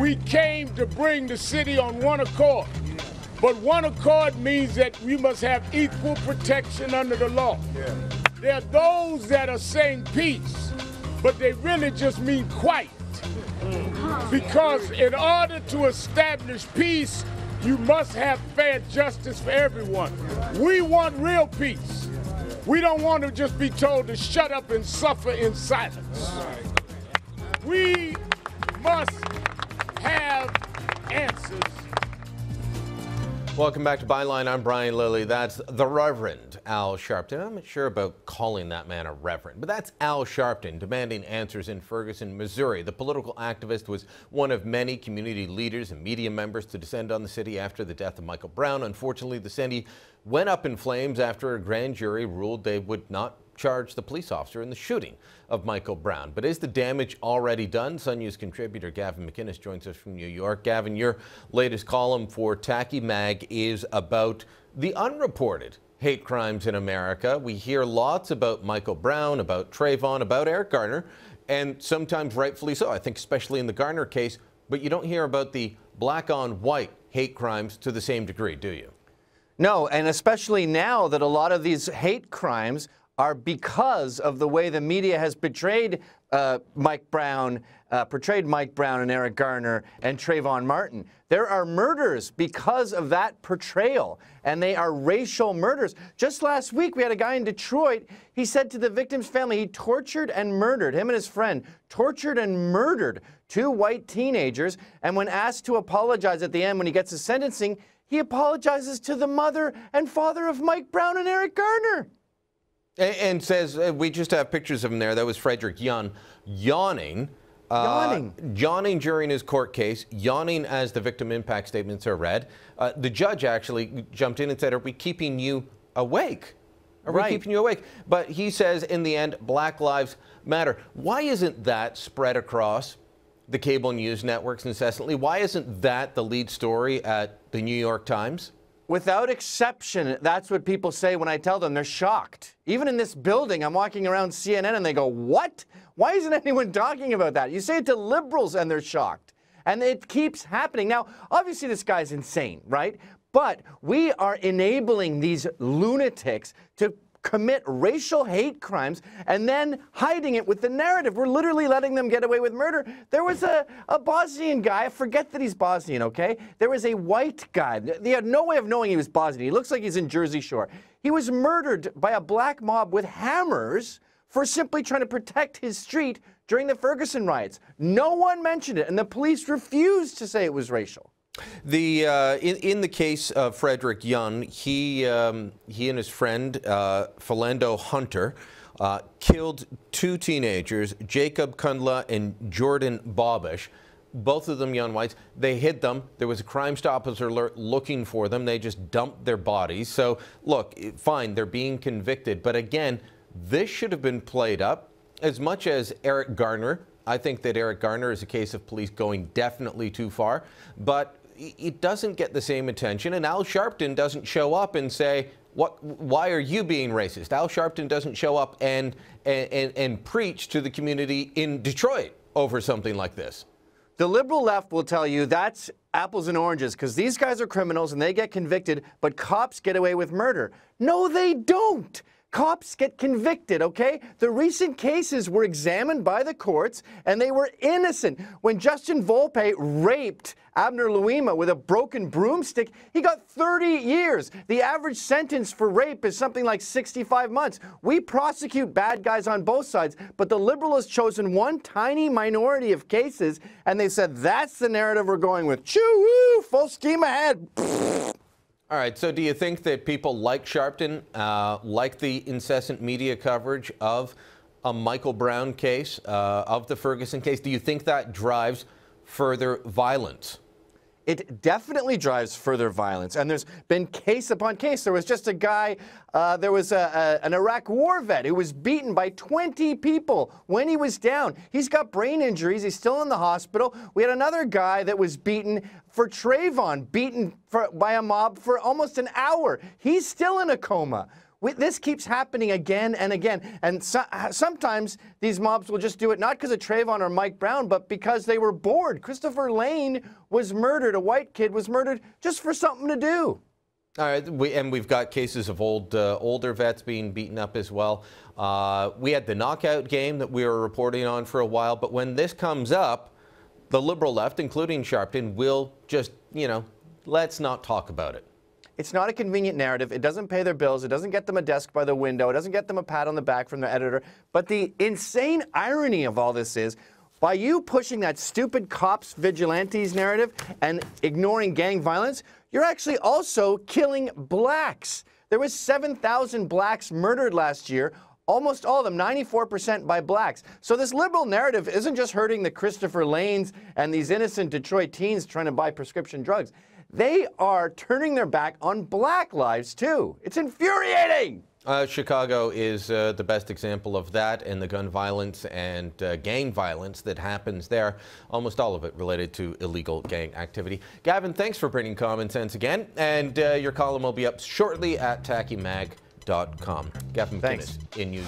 We came to bring the city on one accord. But one accord means that we must have equal protection under the law. There are those that are saying peace, but they really just mean quiet. Because in order to establish peace, you must have fair justice for everyone. We want real peace. We don't want to just be told to shut up and suffer in silence. We must have answers. Welcome back to Byline. I'm Brian Lilly. That's the Reverend Al Sharpton. I'm not sure about calling that man a reverend, but that's Al Sharpton demanding answers in Ferguson, Missouri. The political activist was one of many community leaders and media members to descend on the city after the death of Michael Brown. Unfortunately, the city went up in flames after a grand jury ruled they would not charge the police officer in the shooting of Michael Brown. But is the damage already done? Sun News contributor Gavin McInnes joins us from New York. Gavin, your latest column for Tacky Mag is about the unreported hate crimes in America. We hear lots about Michael Brown, about Trayvon, about Eric Garner, and sometimes rightfully so, I think especially in the Garner case, but you don't hear about the black on white hate crimes to the same degree, do you? No, and especially now that a lot of these hate crimes are because of the way the media has portrayed Mike Brown and Eric Garner and Trayvon Martin. There are murders because of that portrayal, and they are racial murders. Just last week, we had a guy in Detroit. He said to the victim's family he tortured and murdered, him and his friend, tortured and murdered 2 white teenagers. And when asked to apologize at the end when he gets his sentencing, he apologizes to the mother and father of Mike Brown and Eric Garner. And says, we just have pictures of him there. That was Frederick Young yawning. Yawning during his court case, yawning as the victim impact statements are read. The judge actually jumped in and said, are we keeping you awake? Are we keeping you awake? But he says, in the end, Black Lives Matter. Why isn't that spread across the cable news networks incessantly? Why isn't that the lead story at the New York Times? Without exception, that's what people say when I tell them. They're shocked. Even in this building, I'm walking around CNN and they go, what? Why isn't anyone talking about that? You say it to liberals and they're shocked. And it keeps happening. Now, obviously this guy's insane, right? But we are enabling these lunatics to commit racial hate crimes and then hiding it with the narrative. We're literally letting them get away with murder. There was a Bosnian guy, forget that he's Bosnian, okay? There was a white guy. They had no way of knowing he was Bosnian. He looks like he's in Jersey Shore. He was murdered by a black mob with hammers for simply trying to protect his street during the Ferguson riots. No one mentioned it, and the police refused to say it was racial. In the case of Frederick Young, he and his friend Philando Hunter killed 2 teenagers, Jacob Kundla and Jordan Bobish, both of them young whites. They hid them. There was a Crime Stoppers alert looking for them. They just dumped their bodies. So look, fine, they're being convicted. But again, this should have been played up. As much as Eric Garner, I think that Eric Garner is a case of police going definitely too far, but it doesn't get the same attention, and Al Sharpton doesn't show up and say, why are you being racist? Al Sharpton doesn't show up and preach to the community in Detroit over something like this. The liberal left will tell you that's apples and oranges because these guys are criminals and they get convicted, but cops get away with murder. No, they don't. Cops get convicted, okay? The recent cases were examined by the courts, and they were innocent. When Justin Volpe raped Abner Louima with a broken broomstick, he got 30 years. The average sentence for rape is something like 65 months. We prosecute bad guys on both sides, but the liberal has chosen one tiny minority of cases, and they said, that's the narrative we're going with. Choo-woo, full steam ahead. All right, so do you think that people like Sharpton, like the incessant media coverage of a Michael Brown case, of the Ferguson case, do you think that drives further violence? It definitely drives further violence, and there's been case upon case. There was just a guy, there was an Iraq war vet who was beaten by 20 people when he was down. He's got brain injuries. He's still in the hospital. We had another guy that was beaten for Trayvon, beaten by a mob for almost an hour. He's still in a coma. This keeps happening again and again. And sometimes these mobs will just do it not because of Trayvon or Mike Brown, but because they were bored. Christopher Lane was murdered. A white kid was murdered just for something to do. All right, we've got cases of older vets being beaten up as well. We had the knockout game that we were reporting on for a while, but when this comes up, the Liberal left, including Sharpton, will just, let's not talk about it. It's not a convenient narrative. It doesn't pay their bills. It doesn't get them a desk by the window. It doesn't get them a pat on the back from their editor. But the insane irony of all this is, by you pushing that stupid cops vigilantes narrative and ignoring gang violence, you're actually also killing blacks. There was 7,000 blacks murdered last year, almost all of them, 94% by blacks. So this liberal narrative isn't just hurting the Christopher Lanes and these innocent Detroit teens trying to buy prescription drugs. They are turning their back on black lives, too. It's infuriating. Chicago is the best example of that, and the gun violence and gang violence that happens there, almost all of it related to illegal gang activity. Gavin, thanks for bringing common sense again, and your column will be up shortly at tackymag.com. Gavin McInnes in News.